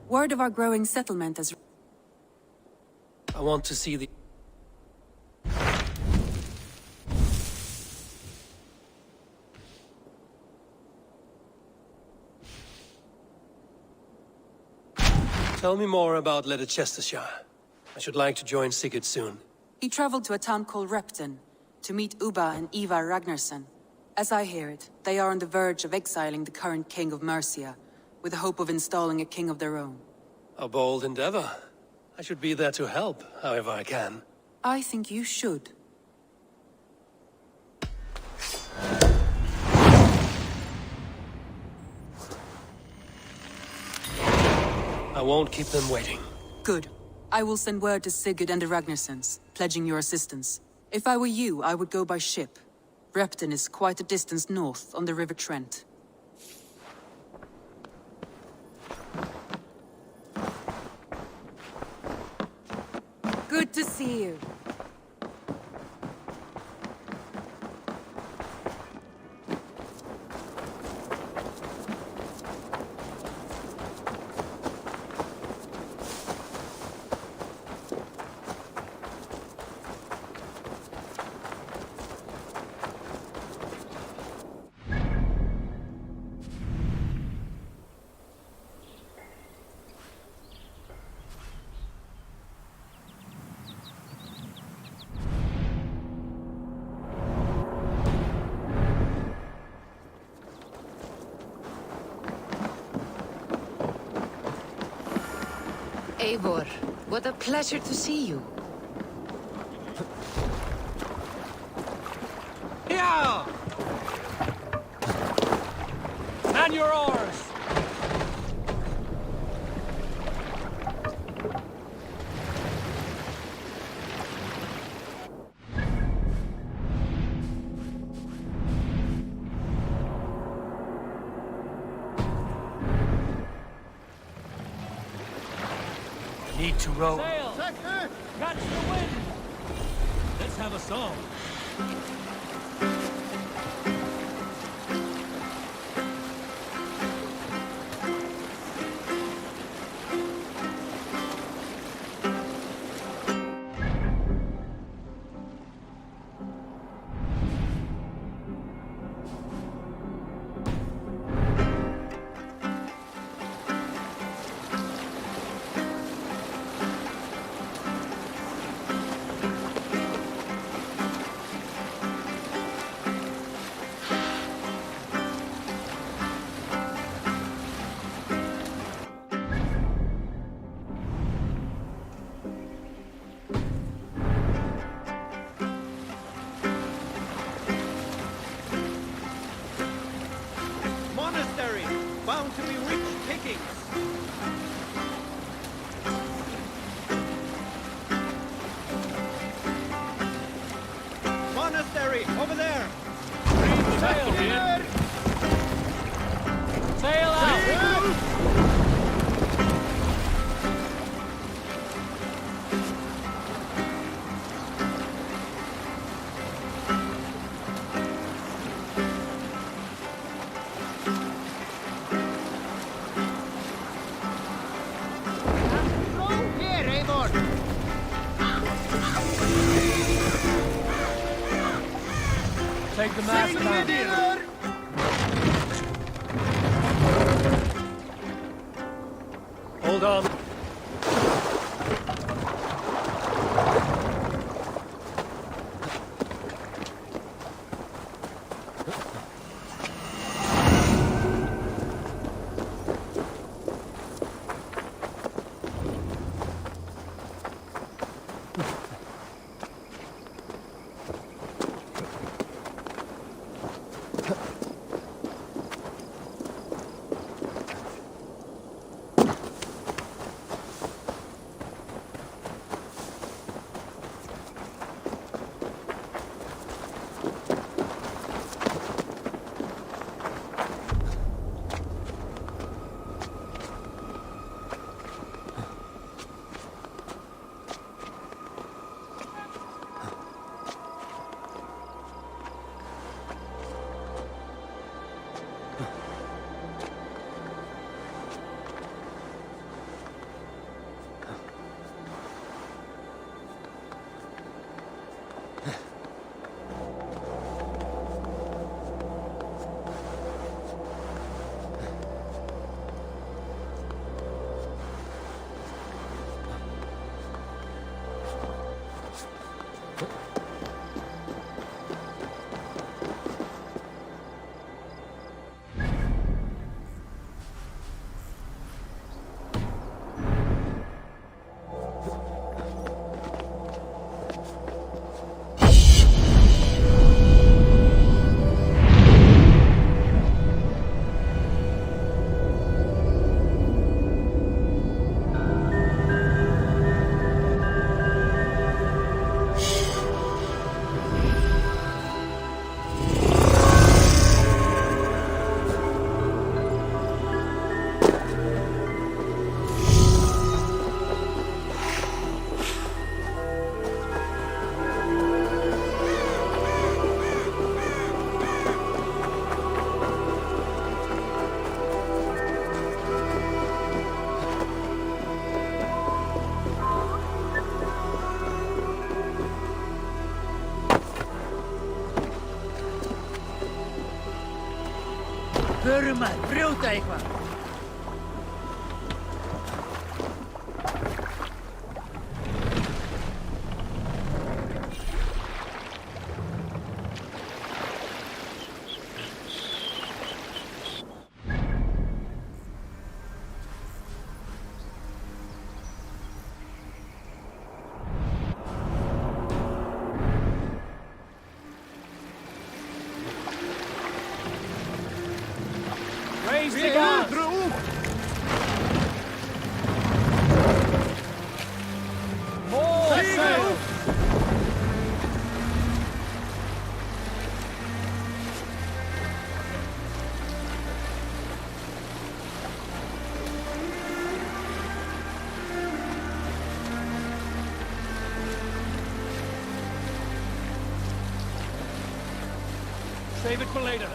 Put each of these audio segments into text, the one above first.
Word of our growing settlement has... I want to see the... Tell me more about Leicestershire. I should like to join Sigurd soon. He traveled to a town called Repton to meet Ubba and Ivar Ragnarsson. As I hear it, they are on the verge of exiling the current king of Mercia, with the hope of installing a king of their own. A bold endeavor. I should be there to help, however I can. I think you should. I won't keep them waiting. Good. I will send word to Sigurd and the Ragnarssons, pledging your assistance. If I were you, I would go by ship. Repton is quite a distance north on the River Trent. Good to see you. Eivor, what a pleasure to see you. Yeah! Man your oars! Need to row. Sail! Catch the wind! Let's have a song. Monastery, bound to be rich pickings. Monastery, over there. Sail here! Sail out! Here, Eivor. Take the mast down. Hold on. Förum að brjóta eitthvað! Raise the guns! More sail! Save it for later.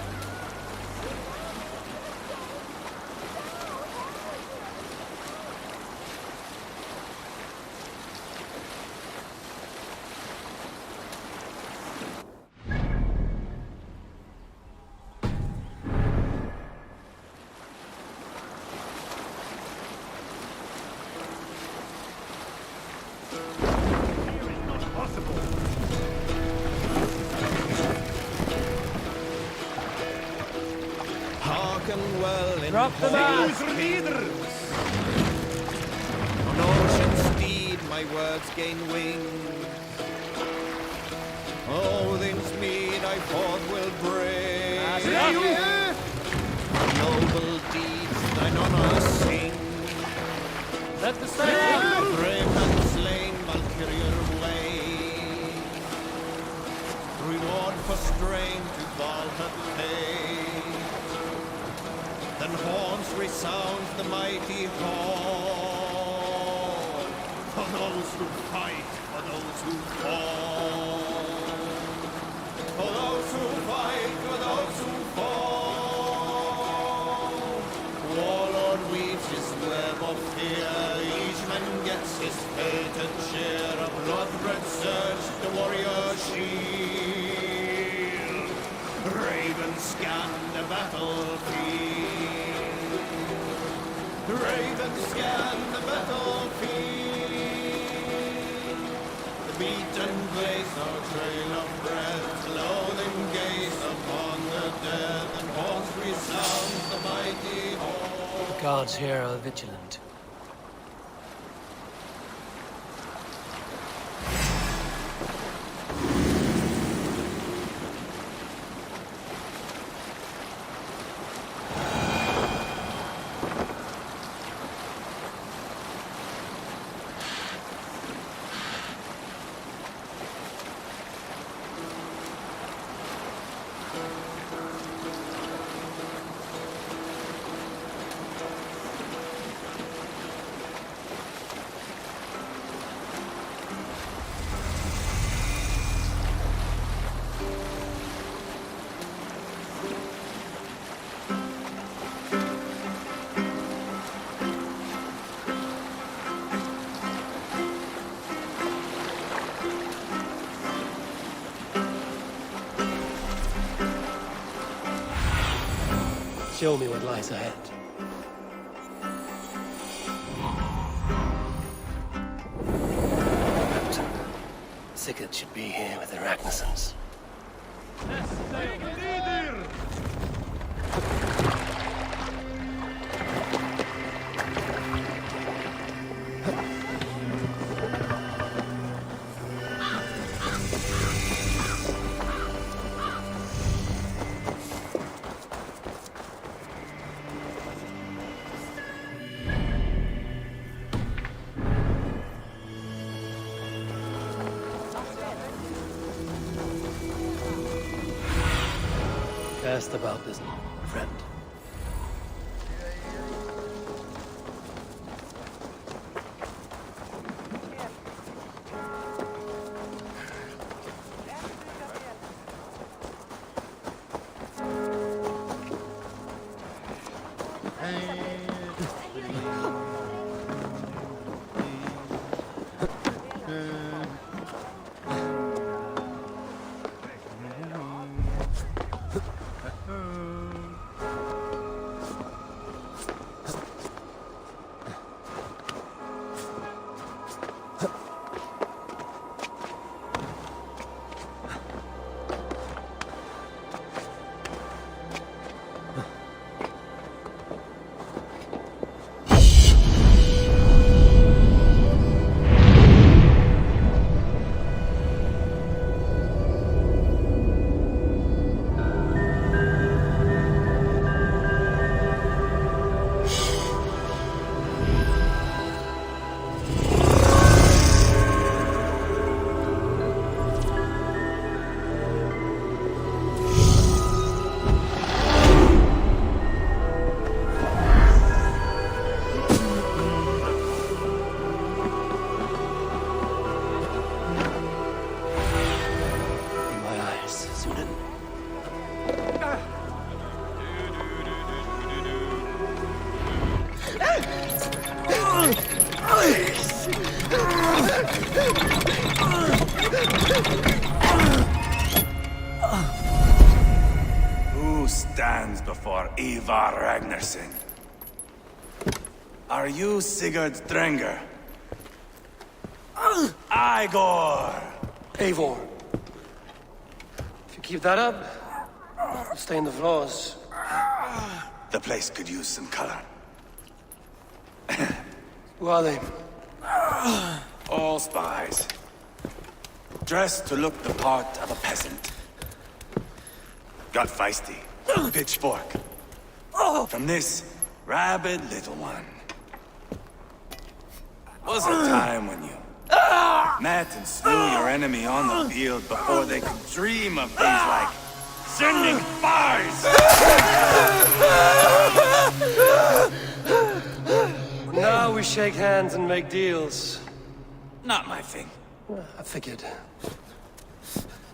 Hearken well in Drop the mask! leaders! On ocean steed my words gain wing. Odin's mead I forth will bring. Noble deeds thine honor sing. Let the sail! Brave and slain Valkyrier way. Reward for strain to Valhalla pay. Then horns resound the mighty horn. For those who fight, for those who fall. For those who fight, for those who fall. Warlord weaves his web of fear. Each man gets his fated share. A blood-red surge, the warrior shield. Ravens scan the battlefield. Ravens scan the battlefield. The beaten blaze our trail of breath. Loathing gaze upon the dead. And horns resound the mighty horn. The guards here are vigilant. Show me what lies ahead. Captain, Sigurd should be here with the Ragnarsons. Cast about this, friend. Who stands before Ivar Ragnarsson? Are you Sigurd Drenger? Igor! Eivor. If you keep that up, it'll stain the floors. The place could use some color. Who are they? All spies. Dressed to look the part of a peasant. Got feisty. Pitchfork. From this rabid little one. Was a time when you met and slew your enemy on the field before they could dream of things like sending spies! Now we shake hands and make deals. Not my thing. I figured.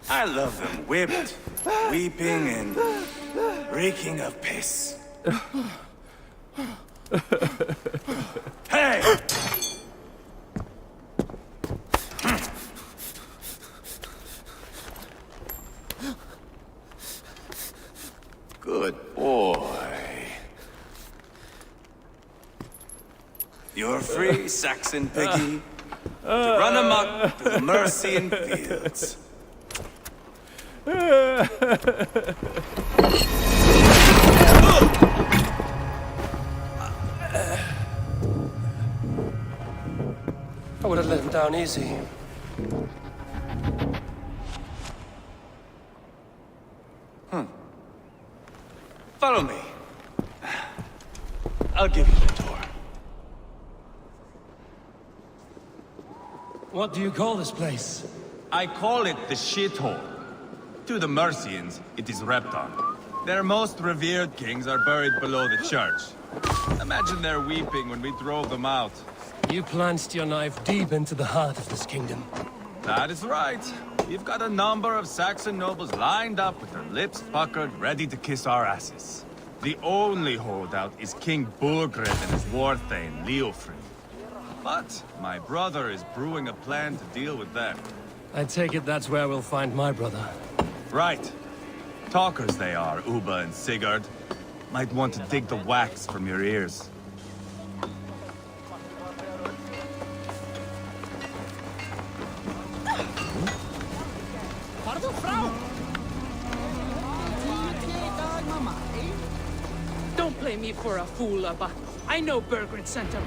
I love them whipped, weeping, and reeking of piss. Hey! Good boy. You're free, Saxon piggy, to run amok through the Mercian fields. I would have let him down easy. Follow me. I'll give you the tour. What do you call this place? I call it the shithole. To the Mercians, it is Repton. Their most revered kings are buried below the church. Imagine their weeping when we drove them out. You plunged your knife deep into the heart of this kingdom. That is right. We've got a number of Saxon nobles lined up with their lips puckered, ready to kiss our asses. The only holdout is King Burgred and his warthane, Leofrid. But my brother is brewing a plan to deal with them. I take it that's where we'll find my brother. Right. Talkers they are, Uba and Sigurd. Might want to dig the wax from your ears. Don't play me for a fool, Abba. I know Burgred sent him.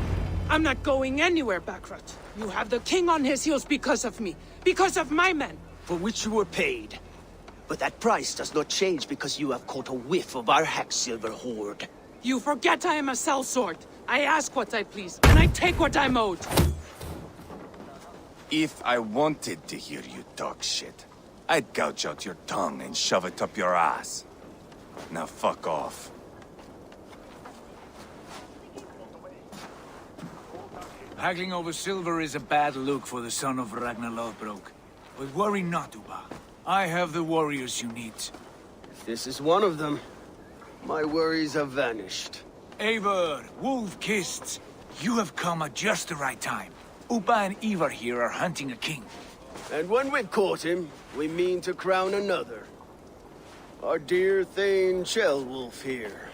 I'm not going anywhere, Backrot. You have the king on his heels because of me. Because of my men. For which you were paid. But that price does not change because you have caught a whiff of our Hacksilver hoard. You forget I am a sellsword. I ask what I please, and I take what I'm owed. If I wanted to hear you talk shit, I'd gouge out your tongue and shove it up your ass. Now fuck off. Haggling over silver is a bad look for the son of Ragnar Lothbrok. But worry not, Uba. I have the warriors you need. If this is one of them, my worries have vanished. Eivor, Wolf-Kissed, you have come at just the right time. Uba and Ivar here are hunting a king. And when we've caught him, we mean to crown another. Our dear Thane Ceolwulf here.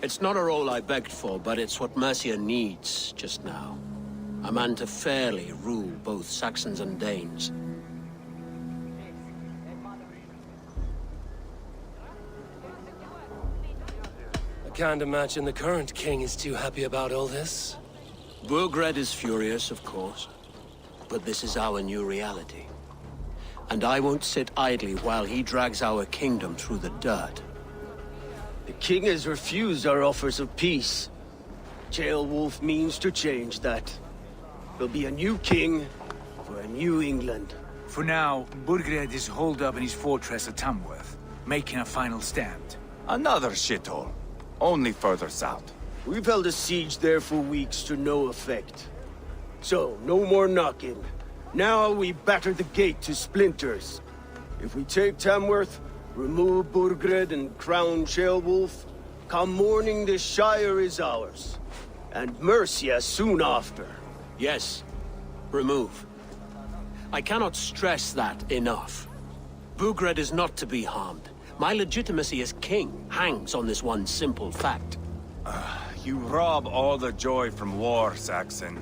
It's not a role I begged for, but it's what Mercia needs just now. A man to fairly rule both Saxons and Danes. I can't imagine the current king is too happy about all this. Burgred is furious, of course. But this is our new reality. And I won't sit idly while he drags our kingdom through the dirt. The king has refused our offers of peace. Ceolwulf means to change that. There'll be a new king for a new England. For now, Burgred is holed up in his fortress at Tamworth, making a final stand. Another shithole. Only further south. We've held a siege there for weeks to no effect. So, no more knocking. Now we batter the gate to splinters. If we take Tamworth, remove Burgred and crown Ceolwulf, come morning the Shire is ours. And Mercia soon after. Yes, remove. I cannot stress that enough. Bugred is not to be harmed. My legitimacy as king hangs on this one simple fact. You rob all the joy from war, Saxon.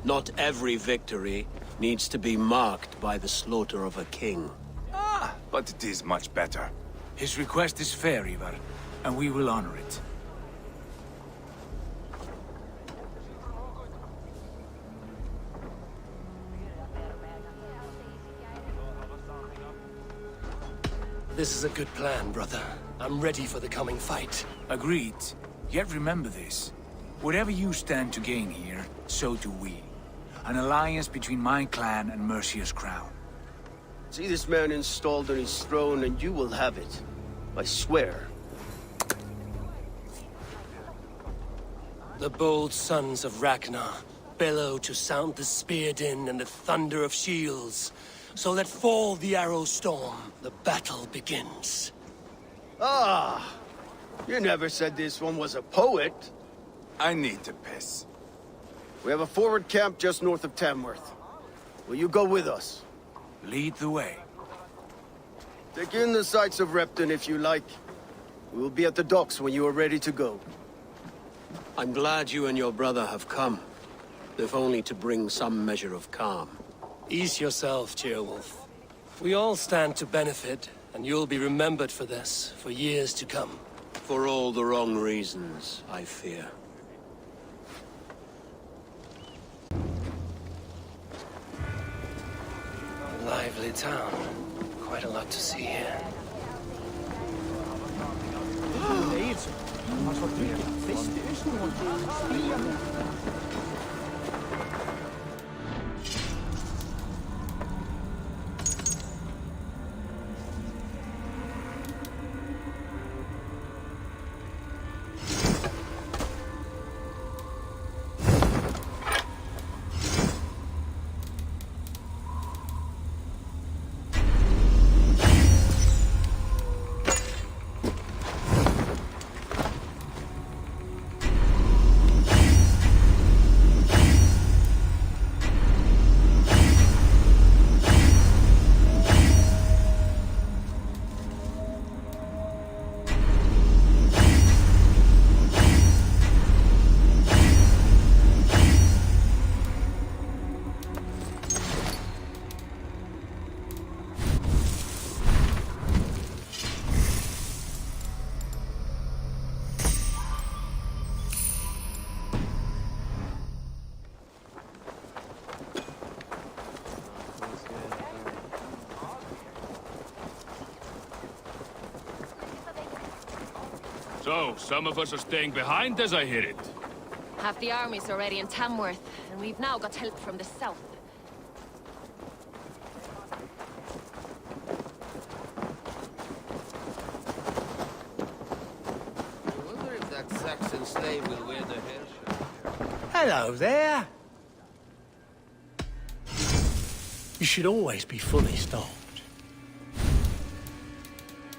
Not every victory needs to be marked by the slaughter of a king. But it is much better. His request is fair, Ivar, and we will honor it. This is a good plan, brother. I'm ready for the coming fight. Agreed. Yet remember this. Whatever you stand to gain here, so do we. An alliance between my clan and Mercia's crown. See this man installed on his throne and you will have it. I swear. The bold sons of Ragnar bellow to sound the spear din and the thunder of shields. So let fall the arrow storm. The battle begins. Ah! You never said this one was a poet. I need to piss. We have a forward camp just north of Tamworth. Will you go with us? Lead the way. Take in the sights of Repton if you like. We will be at the docks when you are ready to go. I'm glad you and your brother have come, if only to bring some measure of calm. Ease yourself, Ceolwulf. We all stand to benefit, and you'll be remembered for this, for years to come. For all the wrong reasons, I fear. A lively town. Quite a lot to see here. So, some of us are staying behind as I hear it. Half the army's already in Tamworth, and we've now got help from the south. I wonder if that Saxon slave will wear the hair shirt. Hello there. You should always be fully stocked.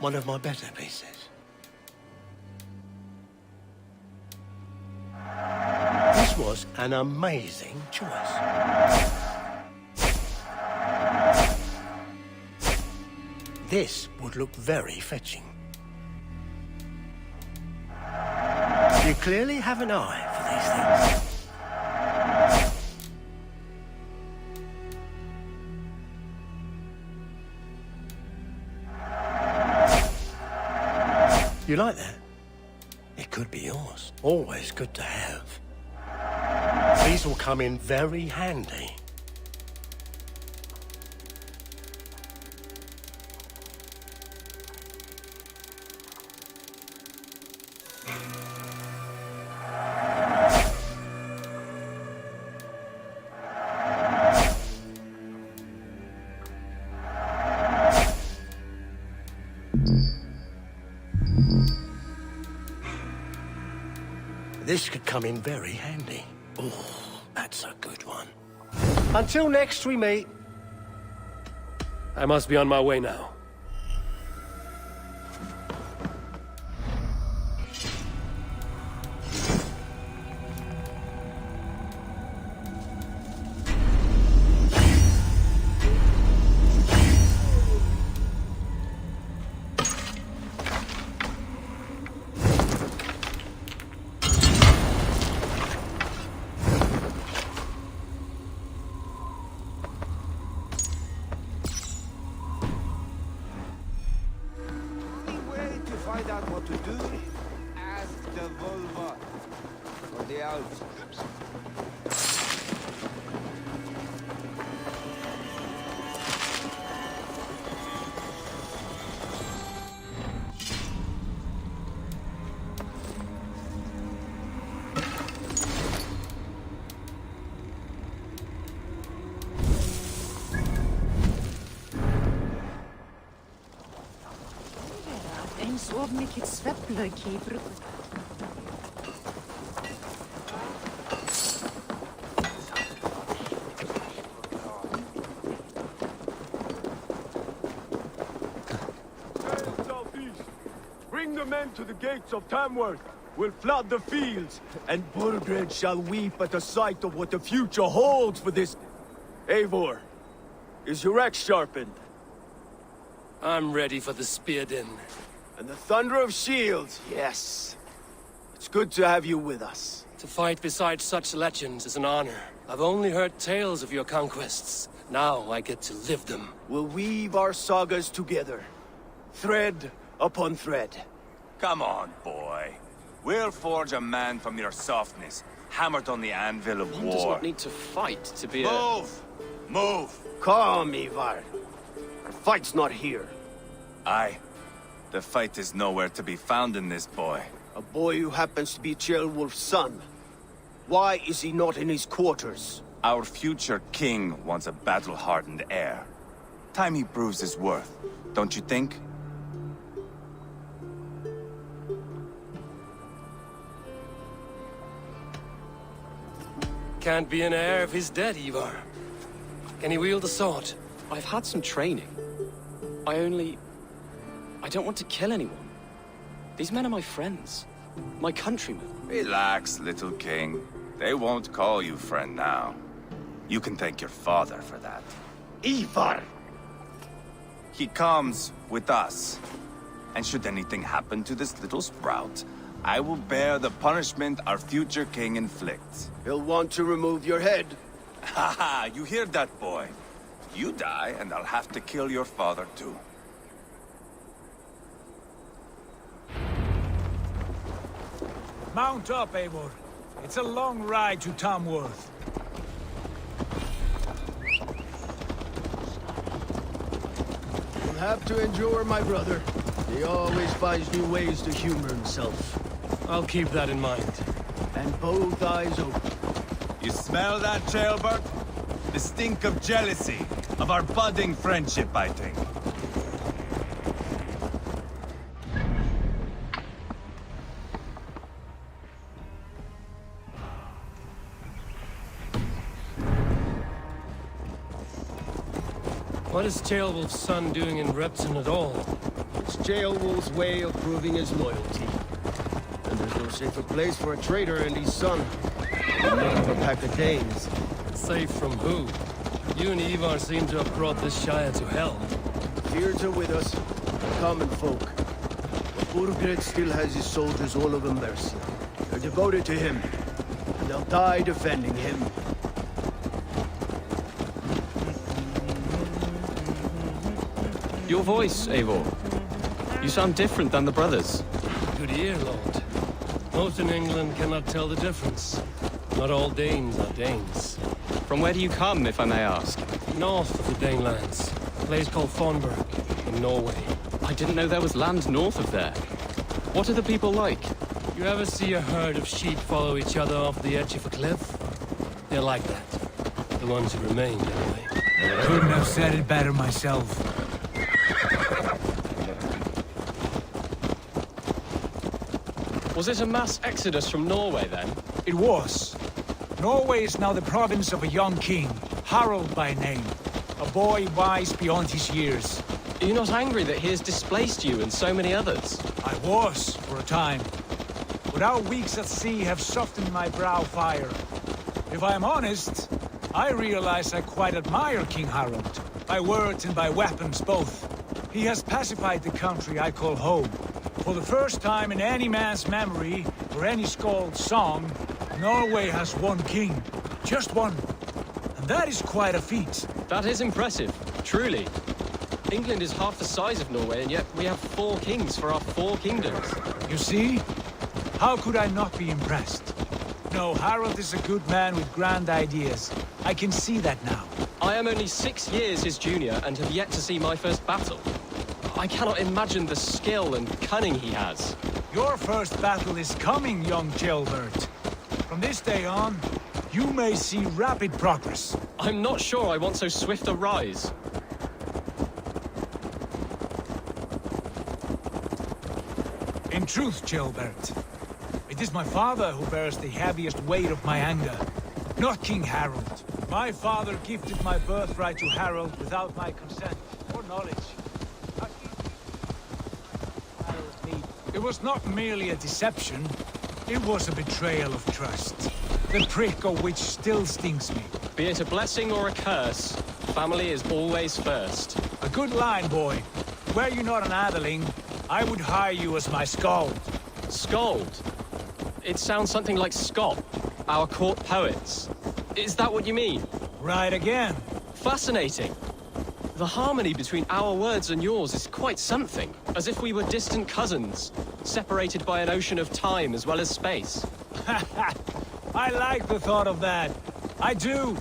One of my better pieces. This was an amazing choice. This would look very fetching. You clearly have an eye for these things. You like that? It could be yours. Always good to have. These will come in very handy. This could come in very handy. Oh, that's a good one. Until next we meet. I must be on my way now. find out what to do, ask the vulva or the elves. Eens op mycket sveppløk i bruk. Southeast. Bring the men to the gates of Tamworth. We'll flood the fields, and Burgred shall weep at the sight of what the future holds for this... Eivor, is your axe sharpened? I'm ready for the spear din. And the thunder of shields, yes. It's good to have you with us. To fight beside such legends is an honor. I've only heard tales of your conquests. Now I get to live them. We'll weave our sagas together. Thread upon thread. Come on, boy. We'll forge a man from your softness, hammered on the anvil of One war. does not need to fight to be a... Move! Move! Calm, Ivar. The fight's not here. Aye. The fight is nowhere to be found in this boy. A boy who happens to be Ceolwulf's son. Why is he not in his quarters? Our future king wants a battle-hardened heir. Time he proves his worth, don't you think? Can't be an heir if he's dead, Ivar. Can he wield a sword? I've had some training. I don't want to kill anyone. These men are my friends. My countrymen. Relax, little king. They won't call you friend now. You can thank your father for that. Ivar! He comes with us. And should anything happen to this little sprout, I will bear the punishment our future king inflicts. He'll want to remove your head. Haha, you hear that, boy? You die, and I'll have to kill your father, too. Mount up, Eivor. It's a long ride to Tamworth. You'll have to endure, my brother. He always finds new ways to humor himself. I'll keep that in mind. And both eyes open. You smell that, Ceolbert? The stink of jealousy, of our budding friendship, I think. What is Ceolwulf's son doing in Repton at all? It's Ceolwulf's way of proving his loyalty. And there's no safer place for a traitor and his son. The neck of a pack of Danes. Safe from who? You and Ivar seem to have brought this Shire to hell. Fears are with us, the common folk. But Burgred still has his soldiers all over Mercia. They're devoted to him, and they'll die defending him. Your voice, Eivor. You sound different than the brothers. Good ear, Lord. Most in England cannot tell the difference. Not all Danes are Danes. From where do you come, if I may ask? North of the Danelands. A place called Thornburg, in Norway. I didn't know there was land north of there. What are the people like? You ever see a herd of sheep follow each other off the edge of a cliff? They're like that. The ones who remained, anyway. Couldn't have said it better myself. Was it a mass exodus from Norway, then? It was. Norway is now the province of a young king, Harald by name. A boy wise beyond his years. Are you not angry that he has displaced you and so many others? I was, for a time. But our weeks at sea have softened my brow fire. If I am honest, I realize I quite admire King Harald. By words and by weapons, both. He has pacified the country I call home. For the first time in any man's memory, or any skald's song, Norway has one king. Just one. And that is quite a feat. That is impressive, truly. England is half the size of Norway, and yet we have 4 kings for our 4 kingdoms. You see? How could I not be impressed? No, Harold is a good man with grand ideas. I can see that now. I am only 6 years his junior and have yet to see my first battle. I cannot imagine the skill and cunning he has. Your first battle is coming, young Gilbert. From this day on, you may see rapid progress. I'm not sure I want so swift a rise. In truth, Gilbert, it is my father who bears the heaviest weight of my anger, not King Harold. My father gifted my birthright to Harold without my consent or knowledge. It was not merely a deception, it was a betrayal of trust. The prick of which still stings me. Be it a blessing or a curse, family is always first. A good line, boy. Were you not an atheling, I would hire you as my skald. Skald? It sounds something like Scott, our court poets. Is that what you mean? Right again. Fascinating. The harmony between our words and yours is quite something. As if we were distant cousins, separated by an ocean of time as well as space. I like the thought of that. I do.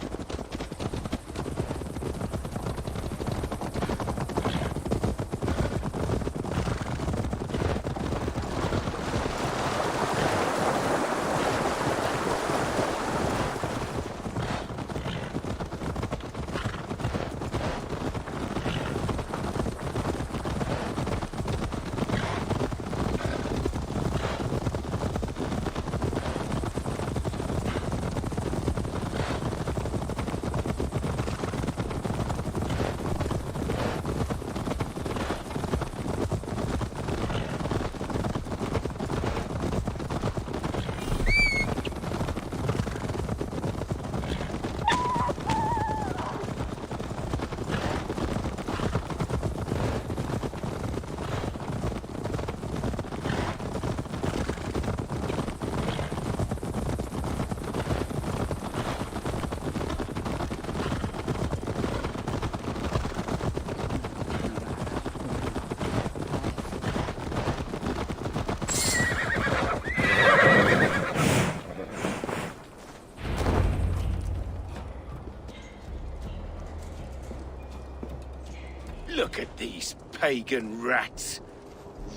Look at these pagan rats.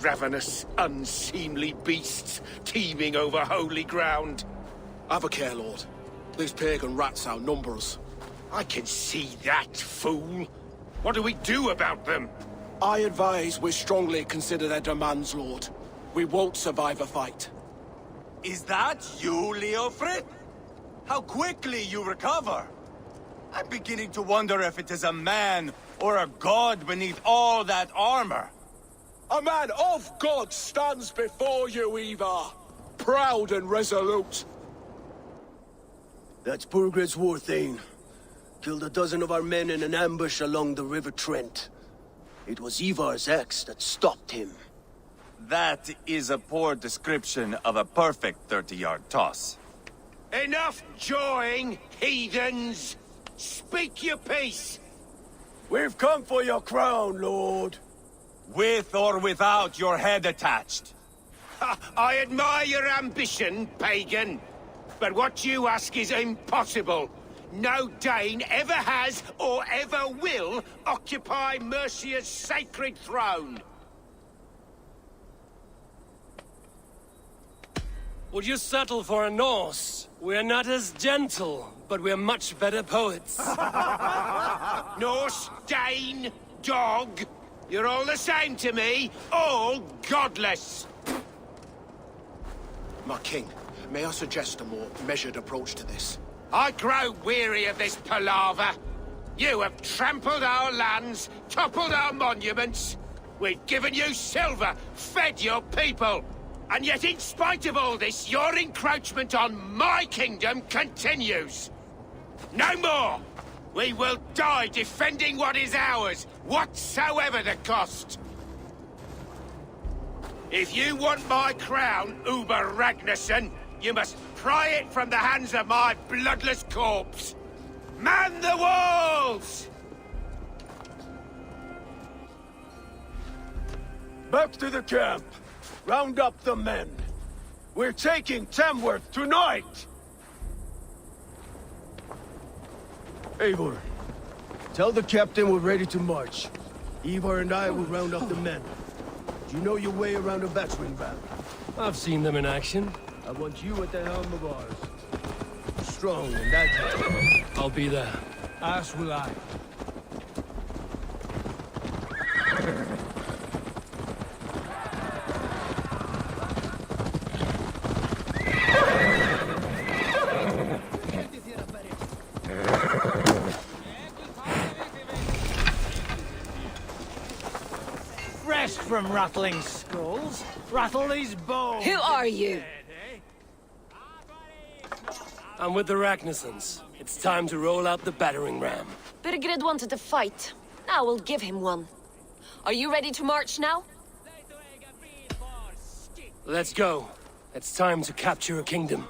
Ravenous, unseemly beasts teeming over holy ground. Have a care, Lord. These pagan rats outnumber us. I can see that, fool. What do we do about them? I advise we strongly consider their demands, Lord. We won't survive a fight. Is that you, Leofrid? How quickly you recover! I'm beginning to wonder if it is a man or a god beneath all that armor. A man of God stands before you, Ivar. Proud and resolute. That's Burgred's war thane. Killed a dozen of our men in an ambush along the River Trent. It was Ivar's axe that stopped him. That is a poor description of a perfect 30-yard toss. Enough jawing, heathens! Speak your piece! We've come for your crown, Lord. With or without your head attached. I admire your ambition, pagan. But what you ask is impossible. No Dane ever has or ever will occupy Mercia's sacred throne. Would you settle for a Norse? We're not as gentle, but we're much better poets. Norse, Dane, dog. You're all the same to me. All godless. My king, may I suggest a more measured approach to this? I grow weary of this palaver. You have trampled our lands, toppled our monuments. We've given you silver, fed your people. And yet, in spite of all this, your encroachment on my kingdom continues. No more! We will die defending what is ours, whatsoever the cost. If you want my crown, Uber Ragnarsson, you must pry it from the hands of my bloodless corpse. Man the walls! Back to the camp. Round up the men. We're taking Tamworth tonight! Eivor, tell the captain we're ready to march. Ivar and I will round up the men. Do you know your way around a battering ram? I've seen them in action. I want you at the helm of ours. Strong and agile. I'll be there. As will I. Rest from rattling skulls. Rattle these bones. Who are you? I'm with the Ragnarsons. It's time to roll out the battering ram. Birgred wanted to fight. Now we'll give him one. Are you ready to march now? Let's go. It's time to capture a kingdom.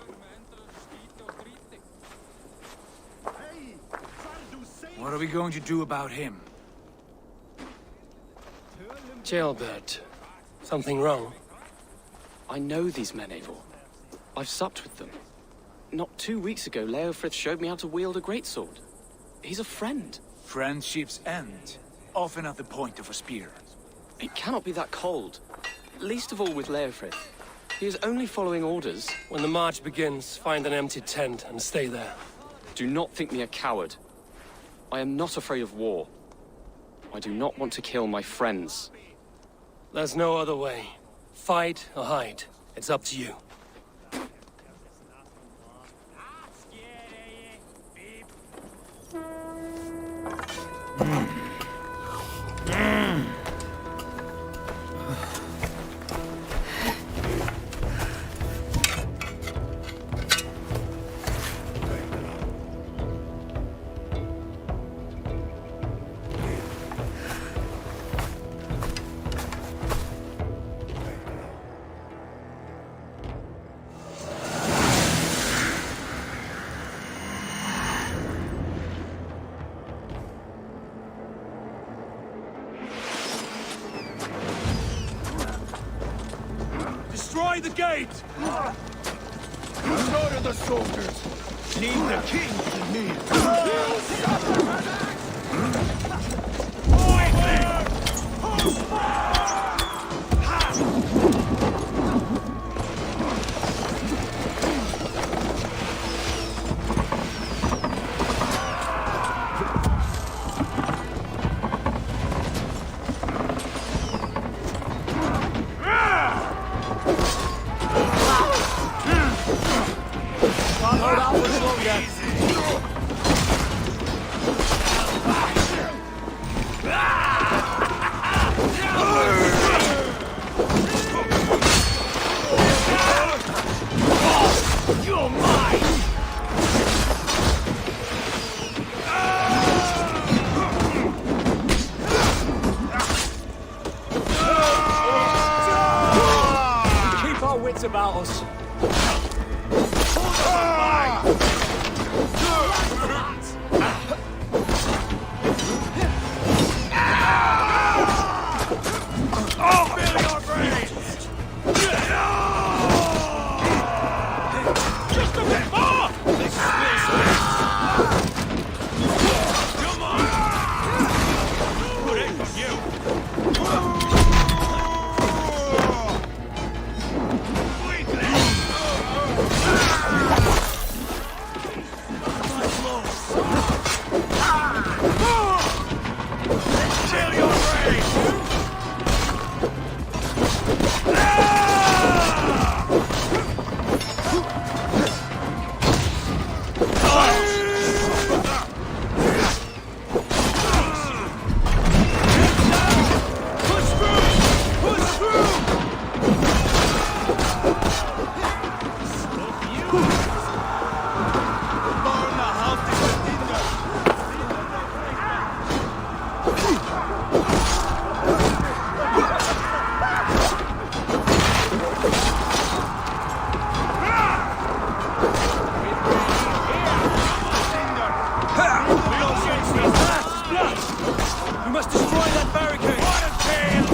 What are we going to do about him? Jailbird. Something wrong? I know these men, Eivor. I've supped with them. Not 2 weeks ago, Leofrith showed me how to wield a greatsword. He's a friend. Friendships end, often at the point of a spear. It cannot be that cold. Least of all with Leofrith. He is only following orders. When the march begins, find an empty tent and stay there. Do not think me a coward. I am not afraid of war. I do not want to kill my friends. There's no other way. Fight or hide. It's up to you. Destroy the gate! Slaughter the soldiers! Leave the king to me! Keep our wits about us. We must destroy that barricade!